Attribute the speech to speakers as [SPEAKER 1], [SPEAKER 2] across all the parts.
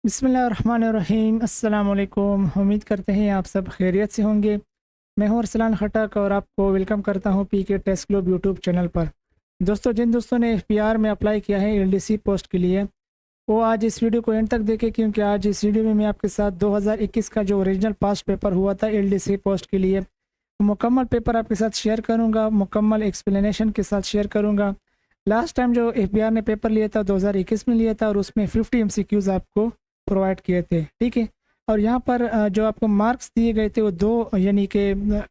[SPEAKER 1] बिस्मिल्लाहिर्रहमानिर्रहीम। अस्सलाम वालेकुम। उम्मीद करते हैं आप सब खैरियत से होंगे। मैं हूं अरसलान खटक और आपको वेलकम करता हूं पीके टेस्ट ग्लोब यूट्यूब चैनल पर। दोस्तों, जिन दोस्तों ने एफपीआर में अप्लाई किया है एलडीसी पोस्ट के लिए, वो आज इस वीडियो को एंड तक देखें, क्योंकि आज इस वीडियो में मैं आपके साथ 2021 का जो ओरिजिनल पास्ट पेपर हुआ था एलडीसी पोस्ट के लिए, मुकम्मल पेपर आपके साथ शेयर करूँगा, मुकम्मल एक्सप्लेनेशन के साथ शेयर करूँगा। लास्ट टाइम जो एफबीआर ने पेपर लिया था 2021 में लिया था, और उसमें 50 एमसीक्यूज़ आपको प्रोवाइड किए थे, ठीक है। और यहाँ पर जो आपको मार्क्स दिए गए थे वो दो, यानी कि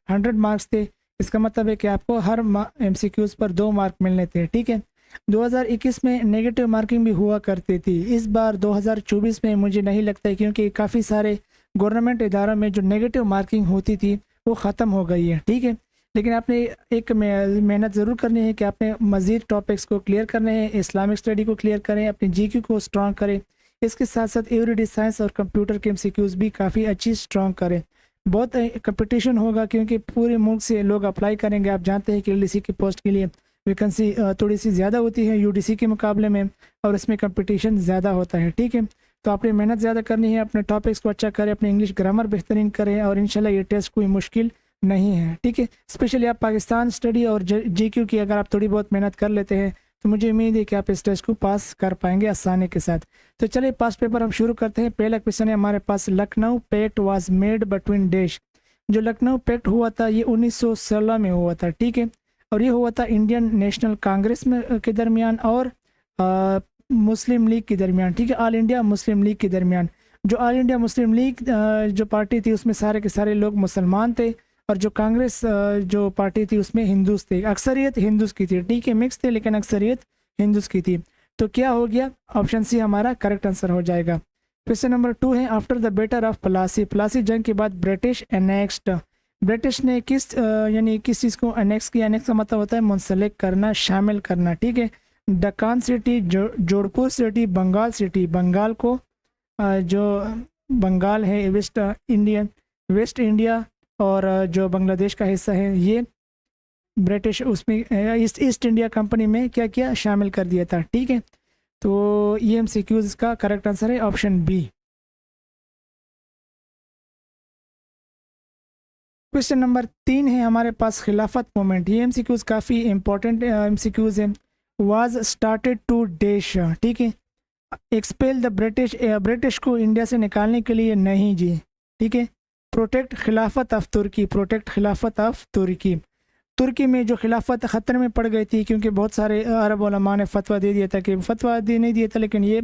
[SPEAKER 1] 100 मार्क्स थे। इसका मतलब है कि आपको हर एमसीक्यूज़ पर 2 मार्क मिलने थे, ठीक है। 2021 में नेगेटिव मार्किंग भी हुआ करती थी। इस बार 2024 में मुझे नहीं लगता है, क्योंकि काफ़ी सारे गवर्नमेंट इदारों में जो नेगेटिव मार्किंग होती थी वो ख़त्म हो गई है, ठीक है। लेकिन आपने एक मेहनत ज़रूर करनी है कि आपने मज़ीद टॉपिक्स को क्लियर करने हैं, इस्लामिक स्टडी को क्लियर करें, अपनी जीके को स्ट्रॉन्ग करें। इसके साथ साथ एवरीडे साइंस और कंप्यूटर के एमसीक्यूज़ भी काफ़ी अच्छी स्ट्रॉन्ग करें। बहुत कंपटीशन होगा, क्योंकि पूरे मुल्क से लोग अप्लाई करेंगे। आप जानते हैं कि एलडीसी की पोस्ट के लिए वैकेंसी थोड़ी सी ज़्यादा होती है यूडीसी के मुकाबले में, और इसमें कंपटीशन ज़्यादा होता है, ठीक है। तो आपने मेहनत ज़्यादा करनी है, अपने टॉपिक्स को अच्छा करें, अपने इंग्लिश ग्रामर बेहतरीन करें, और इंशाल्लाह ये टेस्ट कोई मुश्किल नहीं है, ठीक है। स्पेशली आप पाकिस्तान स्टडी और जीक्यू की अगर आप थोड़ी बहुत मेहनत कर लेते हैं तो मुझे उम्मीद है कि आप इस टेस्ट को पास कर पाएंगे आसानी के साथ। तो चलिए पास पेपर हम शुरू करते हैं। पहला क्वेश्चन है हमारे पास, Lucknow pact was made between dash. जो लखनऊ पैक्ट हुआ था ये 1916 में हुआ था, ठीक है। और ये हुआ था इंडियन नेशनल कांग्रेस में के दरमियान और मुस्लिम लीग के दरमियान, ठीक है, ऑल इंडिया मुस्लिम लीग के दरमियान। जो ऑल इंडिया मुस्लिम लीग जो पार्टी थी उसमें सारे के सारे लोग मुसलमान थे, और जो कांग्रेस जो पार्टी थी उसमें हिंदूस थे, अक्सरियत हिंदूस की थी, ठीक है। मिक्स थे लेकिन अक्सरियत हिंदूस की थी। तो क्या हो गया, ऑप्शन सी हमारा करेक्ट आंसर हो जाएगा। क्वेश्चन नंबर 2 है, after the better of Plassey, Plassey जंग के बाद ब्रिटिश एनेक्स्ड। ब्रिटिश ने किस यानी किस चीज़ को अनेक्स किया। अनेक्स का मतलब होता है मुंसलिक करना, शामिल करना, ठीक है। Deccan city, Jodhpur city, Bengal city. Bengal को जो बंगाल है वेस्ट इंडिया और जो बांग्लादेश का हिस्सा है, ये ब्रिटिश उसमें ईस्ट इंडिया कंपनी में क्या किया, शामिल कर दिया था, ठीक है। तो ये एमसीक्यूज़ का करेक्ट आंसर है ऑप्शन बी। क्वेश्चन नंबर 3 है हमारे पास, खिलाफत मूवमेंट। ये एमसीक्यूज़ काफ़ी इंपॉर्टेंट एमसीक्यूज़ है। वाज स्टार्टेड टू डैश, ठीक है। एक्सपेल द ब्रिटिश, ब्रिटिश को इंडिया से निकालने के लिए नहीं जी, ठीक है। प्रोटेक्ट खिलाफत ऑफ तुर्की, प्रोटेक्ट खिलाफत ऑफ तुर्की। तुर्की में जो खिलाफत ख़तरे में पड़ गई थी, क्योंकि बहुत सारे अरब उलमा ने फतवा दे दिया था, कि फतवा दे नहीं दिया था लेकिन ये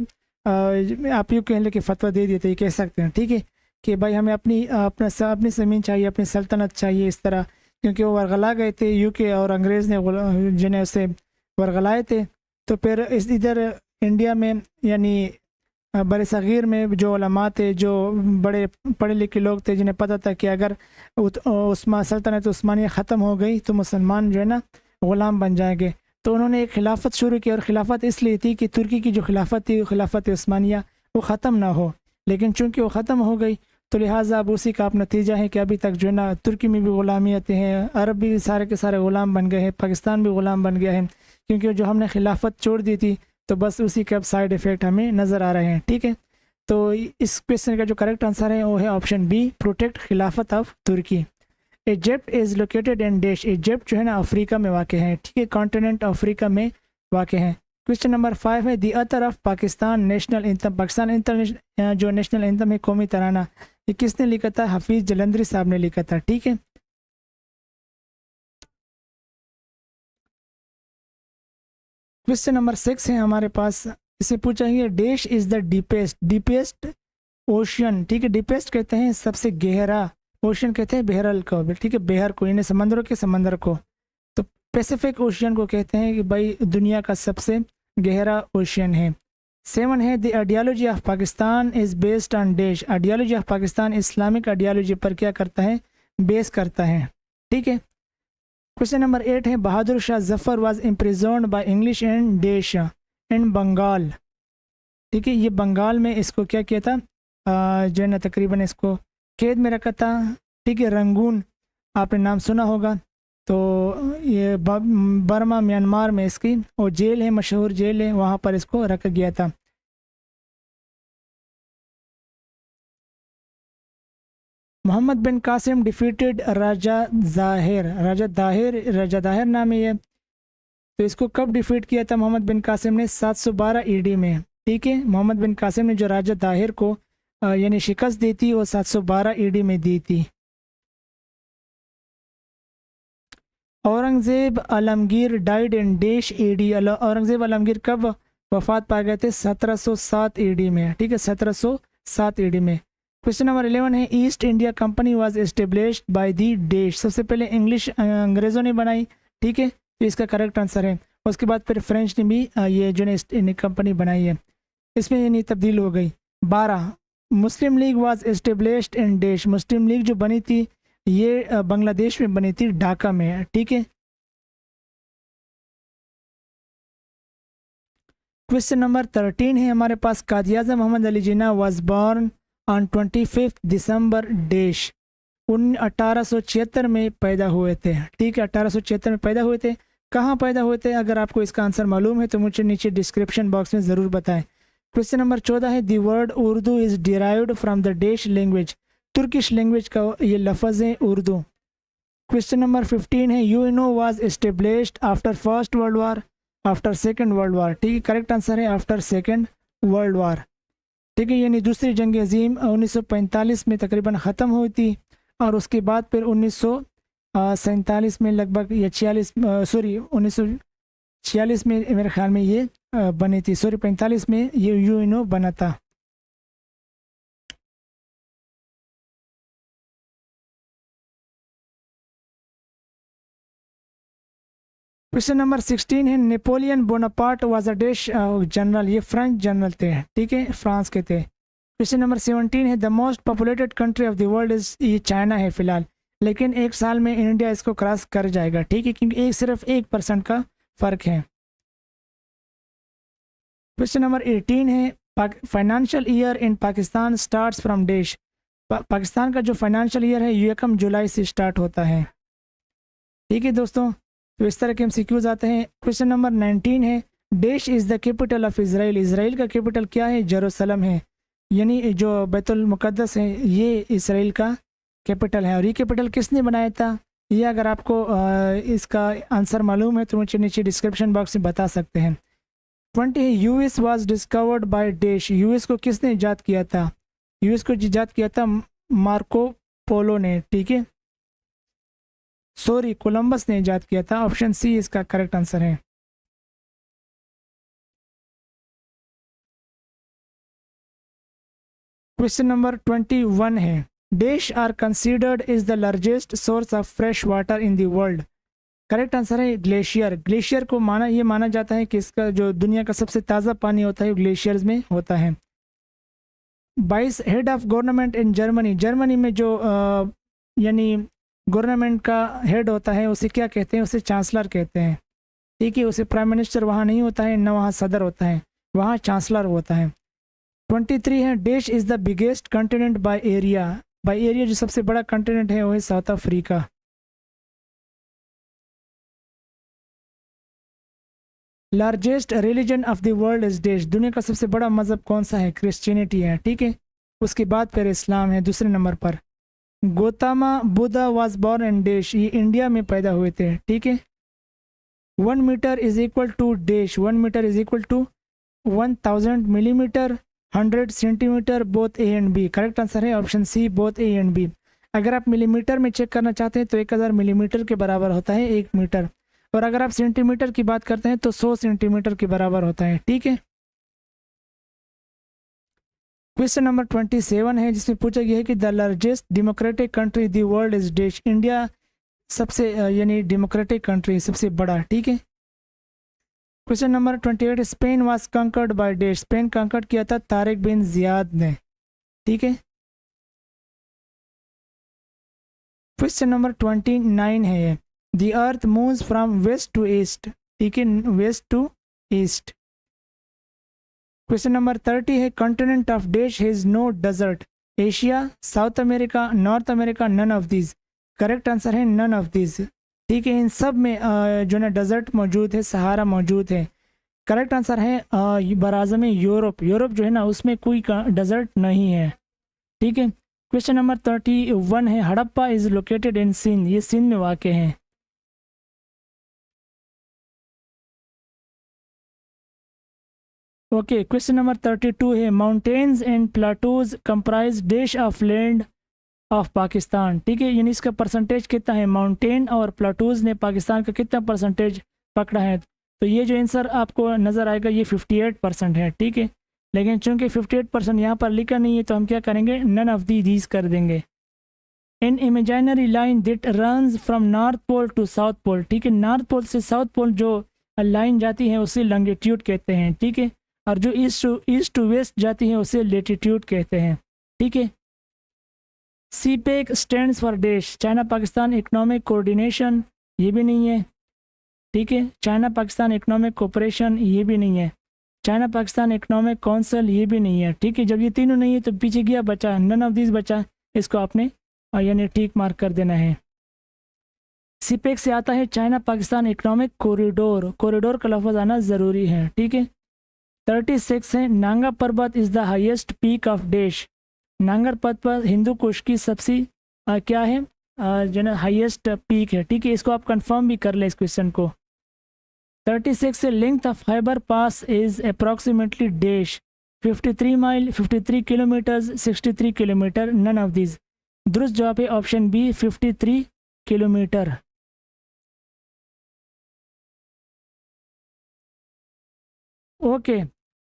[SPEAKER 1] आप यूँ कह लें कि फतवा दे दिया था, ये कह सकते हैं, ठीक है, कि भाई हमें अपनी ज़मीन चाहिए, अपनी सल्तनत चाहिए, इस तरह। क्योंकि वो वरगला गए थे यूके, और अंग्रेज़ ने जिन्हें उसे वरगलाए थे। तो फिर इस इधर इंडिया में, यानी बर सग़ीर में जो उलमा थे, जो बड़े पढ़े लिखे लोग थे, जिन्हें पता था कि अगर सल्तनत उस्मानिया ख़त्म हो गई तो मुसलमान जो है ना ग़ुलाम बन जाएंगे। तो उन्होंने एक खिलाफत शुरू की, और खिलाफत इसलिए थी कि तुर्की की जो खिलाफत थी, खिलाफत उस्मानिया, वो ख़त्म ना हो। लेकिन चूँकि वो ख़त्म हो गई तो लिहाजा अब उसी का आप नतीजा है कि अभी तक जो है ना तुर्की में भी ग़ुलामियतें हैं, अरब भी सारे के सारे ग़ुलाम बन गए हैं, पाकिस्तान भी ग़ुलाम बन गया है, क्योंकि जो हमने खिलाफत छोड़ दी थी, तो बस उसी के अब साइड इफ़ेक्ट हमें नज़र आ रहे हैं, ठीक है। तो इस क्वेश्चन का जो करेक्ट आंसर है वो है ऑप्शन बी, प्रोटेक्ट खिलाफत ऑफ तुर्की। Egypt is located in dash, Egypt जो है ना अफ्रीका में वाक़ है, ठीक है, कॉन्टिनेंट अफ्रीका में वाक़ है। क्वेश्चन नंबर 5 है, the author of Pakistan national anthem, Pakistan international जो नेशनल एंथम है, कौमी तराना, ये किसने लिखा था, हफीज़ जलंधरी साहब ने लिखा था, ठीक है। क्वेश्चन नंबर 6 है हमारे पास, इसे पूछा है, dash is the deepest, deepest ocean, ठीक है। डीपेस्ट कहते हैं सबसे गहरा, ओशियन कहते हैं बहरल को, ठीक है, बहर को, यानी समंदरों के समंदर को। तो पैसिफिक ओशियन को कहते हैं कि भाई दुनिया का सबसे गहरा ओशियन है। 7 है, the ideology of Pakistan is based on dash, ideology of Pakistan Islamic ideology पर क्या करता है, बेस करता है, ठीक है। क्वेश्चन नंबर 8 है, Bahadur Shah Zafar was imprisoned by English and dash in Bengal, ठीक है। ये बंगाल में इसको क्या किया था, जो है ना तकरीबन इसको कैद में रखा था, ठीक है। रंगून आपने नाम सुना होगा। तो ये बर्मा म्यांमार में इसकी और जेल है, मशहूर जेल है, वहाँ पर इसको रखा गया था। मोहम्मद बिन कासिम डिफीटेड राजा दाहिर नाम है ये। तो इसको कब डिफीट किया था मोहम्मद बिन कासिम ने? 712 ईडी में। ठीक है, मोहम्मद बिन कासिम ने जो राजा दाहिर को यानी शिकस्त दी थी वो 712 ईडी में दी थी। Aurangzeb Alamgir died in dash ED. Aurangzeb Alamgir कब वफात पा गए थे? 1707 ईडी में। ठीक है, 1707 ईडी में। क्वेश्चन नंबर 11 है east India company was established by the dash. सबसे पहले इंग्लिश अंग्रेज़ों ने बनाई। ठीक है, तो इसका करेक्ट आंसर है। उसके बाद फिर फ्रेंच ने भी ये जो है कंपनी बनाई है, इसमें ये नहीं तब्दील हो गई। 12 Muslim League was established in dash. Muslim League जो बनी थी ये बांग्लादेश में बनी थी, ढाका में। ठीक है, क्वेश्चन नंबर 13 है हमारे पास Quaid-e-Azam Mohammad Ali Jinnah was born on 25 December dash. 1876 में पैदा हुए थे। ठीक है, 1876 में पैदा हुए थे। कहाँ पैदा हुए थे? अगर आपको इसका आंसर मालूम है तो मुझे नीचे डिस्क्रिप्शन बॉक्स में ज़रूर बताएं। क्वेश्चन नंबर 14 है the word Urdu is derived from the dash language. Turkish language का ये लफ्ज़ है उर्दू। क्वेश्चन नंबर 15 है UNO was established after first world war, after second world war. ठीक है, करेक्ट आंसर है आफ्टर सेकेंड वर्ल्ड वार। ठीक है, यानी दूसरी जंग अजीम 1945 में तकरीबन ख़त्म हुई थी और उसके बाद फिर 1947 में लगभग या 1946 में मेरे ख्याल में ये बनी थी। 45 में ये यूएनओ बना था। क्वेश्चन नंबर 16 है Napoleon Bonaparte was a dash general. ये फ्रेंच जनरल थे। ठीक है, फ्रांस के थे। क्वेश्चन नंबर 17 है the most populated country of the world is, ये चाइना है फिलहाल, लेकिन एक साल में इंडिया इसको क्रॉस कर जाएगा। ठीक है, क्योंकि सिर्फ 1% का फ़र्क है। क्वेश्चन नंबर 18 है financial year in Pakistan starts from dash. Pakistan का जो फाइनेंशियल ईयर है ये 1 जुलाई से स्टार्ट होता है। ठीक है दोस्तों, तो इस तरह के MCQs आते हैं। क्वेश्चन नंबर 19 है dash is the capital of Israel. Israel का कैपिटल क्या है? जेरूसलम है, यानी जो बैतुल मुक़द्दस है ये इसराइल का कैपिटल है। और ये कैपिटल किसने बनाया था? ये अगर आपको इसका आंसर मालूम है तो मुझे नीचे डिस्क्रिप्शन बॉक्स में बता सकते हैं। 20 है US was discovered by dash. US को किसने ईजाद किया था? यूएस को ईजाद किया था मार्को पोलो ने। ठीक है, सॉरी कोलंबस ने ईजाद किया था। ऑप्शन सी इसका करेक्ट आंसर है। क्वेश्चन नंबर 21 है dash are considered is the largest source of fresh water in the world. Correct answer है ग्लेशियर। ग्लेशियर को माना जाता है कि इसका जो दुनिया का सबसे ताज़ा पानी होता है ग्लेशियर्स में होता है। 22 head of government in Germany. Germany में जो यानी गवर्नमेंट का हेड होता है उसे क्या कहते हैं? उसे चांसलर कहते हैं। ठीक है, उसे प्राइम मिनिस्टर वहाँ नहीं होता है, न वहाँ सदर होता है, वहाँ चांसलर होता है। 23 है dash is the biggest continent by area. By area जो सबसे बड़ा कंटिनेंट है वो है south Africa. Largest religion of the world is dash. दुनिया का सबसे बड़ा मज़हब कौन सा है? क्रिश्चियनिटी है। ठीक है, उसके बाद फिर इस्लाम है दूसरे नंबर पर। Gautama Buddha was born in dash. ये इंडिया में पैदा हुए थे। ठीक है, 1 metre is equal to dash. 1 metre is equal to 1000 millimetres, 100 centimetres, both A and B. Correct answer है option C, both A and B. अगर आप मिलीमीटर में चेक करना चाहते हैं तो 1000 मिलीमीटर के बराबर होता है 1 मीटर, और अगर आप सेंटीमीटर की बात करते हैं तो 100 सेंटीमीटर के बराबर होता है। ठीक है, क्वेश्चन नंबर 27 है जिसमें पूछा गया है कि the largest democratic country the world is dash. India सबसे यानी डेमोक्रेटिक कंट्री सबसे बड़ा। ठीक है, question number 28 Spain was conquered by dash. Spain conquered किया था तारिक बिन जियाद ने। ठीक है, क्वेश्चन नंबर 29 है ये the earth moves from west to east. ठीक है, west to east. Question number 30 है continent of dash has no desert. Asia, South America, North America, none of these. Correct answer है नन ऑफ दीज। ठीक है, इन सब में जो ना डेजर्ट मौजूद है, सहारा मौजूद है। करेक्ट आंसर है बराज़म यूरोप। यूरोप जो है ना उसमें कोई डेजर्ट नहीं है। ठीक है, क्वेश्चन नंबर 31 है, Harappa is located in Sindh, ये सिंध में वाक़ हैं। ओके, क्वेश्चन नंबर 32 है, माउंटेन्स एंड प्लाटूज कंप्राइज देश ऑफ लैंड ऑफ पाकिस्तान। ठीक है, यानी इसका परसेंटेज कितना है, माउंटेन और प्लाटूज ने पाकिस्तान का कितना परसेंटेज पकड़ा है। तो ये जो आंसर आपको नज़र आएगा ये 58% है। ठीक है, लेकिन चूंकि 58% यहाँ पर लिखा नहीं है तो हम क्या करेंगे, नन ऑफ दीज कर देंगे। In imaginary line that runs from north pole to south pole. ठीक है, नॉर्थ पोल से साउथ पोल जो लाइन जाती है उसे लॉन्गिट्यूड कहते हैं। ठीक है, और जो ईस्ट टू वेस्ट जाती है उसे लेटीट्यूड कहते हैं। ठीक है, CPEC stands for dash, China Pakistan economic coordination, ये भी नहीं है। ठीक है, चाइना पाकिस्तान इकोनॉमिक कोऑपरेशन, ये भी नहीं है। चाइना पाकिस्तान इकोनॉमिक काउंसिल, ये भी नहीं है। ठीक है, जब ये तीनों नहीं है तो पीछे गया बचा, नन ऑफ दिस बचा, इसको आपने यानी ठीक मार्क कर देना है। सीपेक से आता है China Pakistan economic corridor, corridor का लफ्ज़ आना ज़रूरी है। ठीक है, 36 है, नांगा पर्वत is the highest peak of dash, नांगर पर्वत पर हिंदू कुश की सबसे क्या है जो ना हाईएस्ट पीक है। ठीक है, इसको आप कंफर्म भी कर ले इस क्वेश्चन को। 36 से length of Khyber pass is approximately dash, 53 mile, 53 kilometre, 63 kilometre, none of this. दुरुस्त जवाब है option B, 53 kilometre. Okay,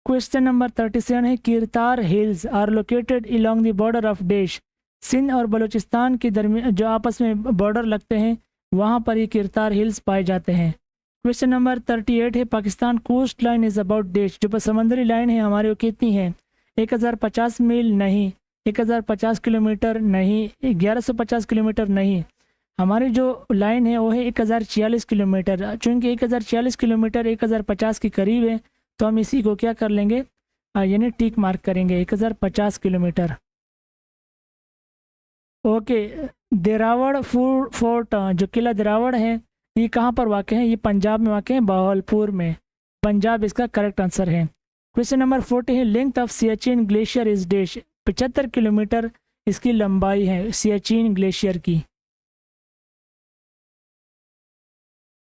[SPEAKER 1] question number 37 है, Kirthar hills are located along the border of dash, Sindh और बलूचिस्तान के दरमियान जो आपस में बॉर्डर लगते हैं वहाँ पर ये कीरतार हिल्स पाए जाते हैं। क्वेश्चन नंबर 38 है, Pakistan coast line is about dash, जो समुद्री लाइन है हमारे वो कितनी है, 1050 मील नहीं, 1050 किलोमीटर नहीं, 1150 किलोमीटर नहीं, हमारी जो लाइन है वो है 1046 किलोमीटर। चूँकि 1046 किलोमीटर 1050 के करीब है तो हम इसी को क्या कर लेंगे, यानी टिक मार्क करेंगे, 1050 किलोमीटर। ओके, देरावड़ फोर्ट जो किला देरावड़ है ये कहाँ पर वाक़ है, ये पंजाब में वाक़ है, बहावलपुर में, पंजाब इसका करेक्ट आंसर है। क्वेश्चन नंबर 40 है, length of Siachen glacier is dash, 75 kilometre इसकी लंबाई है सियाचिन ग्लेशियर की।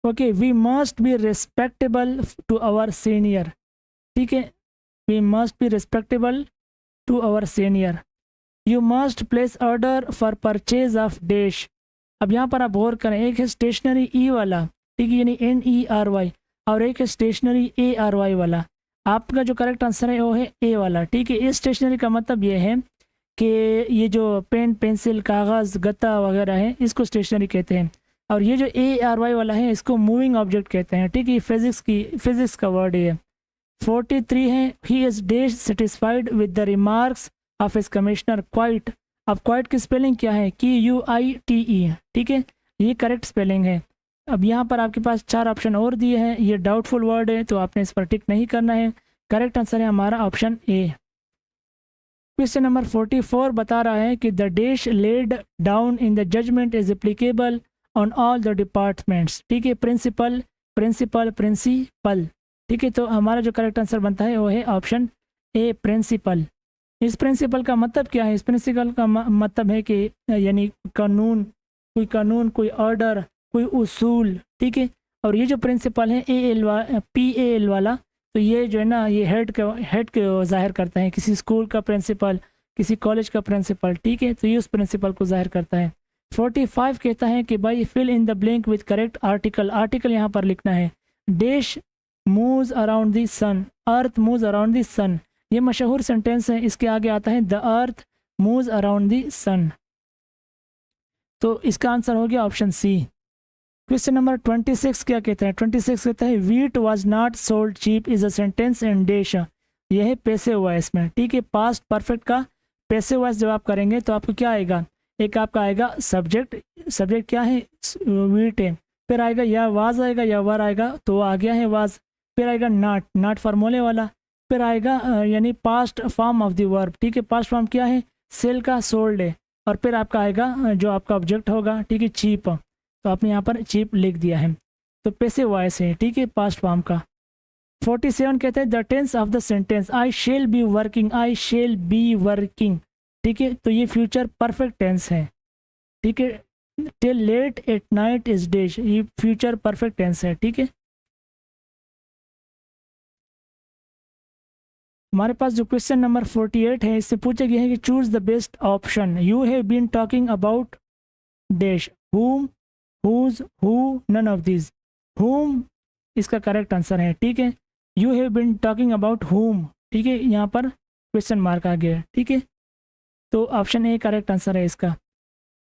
[SPEAKER 1] Okay, we must be respectable to our senior. ठीक है, we must be respectable to our senior. You must place order for purchase of dash. अब यहाँ पर आप गौर करें, एक है स्टेशनरी ई वाला, ठीक है, यानी NERY, और एक है स्टेशनरी ARY वाला। आपका जो करेक्ट आंसर है वो है ए वाला। ठीक है, इस स्टेशनरी का मतलब ये है कि ये जो पेन, पेंसिल, कागज़, गत्ता वगैरह है इसको स्टेशनरी कहते हैं, और ये जो ARY वाला है इसको मूविंग ऑब्जेक्ट कहते हैं। ठीक है, फिजिक्स का वर्ड है। 43 है, he is dash satisfied with the remarks of his commissioner quite. अब क्वाइट की स्पेलिंग क्या है, QUITE। ठीक है, ये करेक्ट स्पेलिंग है। अब यहाँ पर आपके पास 4 ऑप्शन और दिए हैं, ये डाउटफुल वर्ड है तो आपने इस पर टिक नहीं करना है। करेक्ट आंसर है हमारा ऑप्शन ए। क्वेश्चन नंबर 44 बता रहा है कि the dash laid down in the judgment is applicable on all the departments. ठीक है, प्रिंसिपल, प्रिंसिपल, प्रिंसिपल। ठीक है, तो हमारा जो करेक्ट आंसर बनता है वो है ऑप्शन ए, प्रिंसिपल। इस प्रिंसिपल का मतलब क्या है, इस प्रिंसिपल का मतलब है कि यानी कानून, कोई ऑर्डर, कोई उसूल। ठीक है, और ये जो प्रिंसिपल है PAL वाला, तो ये जो है ना ये हेड को जाहिर करता है, किसी स्कूल का प्रिंसिपल, किसी कॉलेज का प्रिंसिपल। ठीक है, तो ये उस प्रिंसिपल को जाहिर करता है। 45 कहता है कि भाई fill in the blank with correct article. Article यहाँ पर लिखना है, dash moves around the sun, earth moves around the sun. ये मशहूर सेंटेंस है, इसके आगे आता है the earth moves around the sun. तो इसका आंसर हो गया ऑप्शन सी। क्वेश्चन नंबर 26 क्या कहता है, 26 कहता है wheat was not sold cheap is a sentence in dash. यह है पैसिव वॉइस में। ठीक है, पास्ट परफेक्ट का पैसिव वॉइस जब आप करेंगे तो आपको क्या आएगा, एक आपका आएगा सब्जेक्ट क्या है, वीट है, फिर आएगा या वाज आएगा या वर आएगा, तो आ गया है वाज, फिर आएगा नॉट फार्मूले वाला, फिर आएगा यानी past form of the verb. ठीक है, पास्ट फॉर्म क्या है, सेल का सोल्ड है, और फिर आपका आएगा जो आपका ऑब्जेक्ट होगा, ठीक है, चीप, तो आपने यहाँ पर चीप लिख दिया है, तो पैसिव वॉइस है। ठीक है, पास्ट फॉर्म का। 47 कहते हैं the tense of the sentence I shall be working, I shall be working. ठीक है, तो ये फ्यूचर परफेक्ट टेंस है। ठीक है, till late at night is days, ये फ्यूचर परफेक्ट टेंस है। ठीक है, हमारे पास जो क्वेश्चन नंबर 48 है, इससे पूछा गया है कि choose the best option. You have been talking about dash, whom, whose, who, none of these। whom इसका करेक्ट आंसर है। ठीक है, you have been talking about whom, ठीक है, यहाँ पर क्वेश्चन मार्क आ गया। ठीक है, तो ऑप्शन ए करेक्ट आंसर है इसका।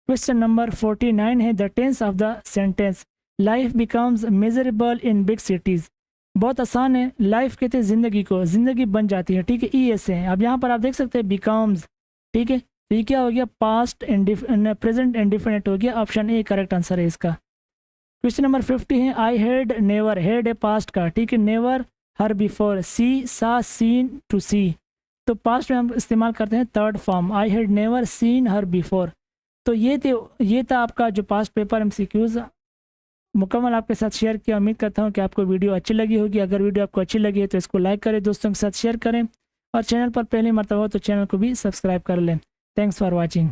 [SPEAKER 1] क्वेश्चन नंबर 49 है, the tense of the sentence life becomes measurable in big cities. बहुत आसान है, लाइफ कहते हैं ज़िंदगी को, ज़िंदगी बन जाती है। ठीक है, ई एस है। अब यहाँ पर आप देख सकते हैं बिकम्स। ठीक है, तो ये क्या हो गया, पास्ट एंड प्रेजेंट इंडिफिनिट हो गया। ऑप्शन ए करेक्ट आंसर है इसका। क्वेश्चन नंबर 50 है, आई हैड नेवर, हैड है पास्ट का। ठीक है, नेवर हर बिफोर, सी सा सीन टू सी, तो पास्ट में हम इस्तेमाल करते हैं third form, I had never seen her before. तो ये था आपका जो पास्ट पेपर MCQs मुकम्मल आपके साथ शेयर किया। उम्मीद करता हूँ कि आपको वीडियो अच्छी लगी होगी। अगर वीडियो आपको अच्छी लगी है तो इसको लाइक करें, दोस्तों के साथ शेयर करें, और चैनल पर पहली मरतबा हो तो चैनल को भी सब्सक्राइब कर लें। Thanks for watching.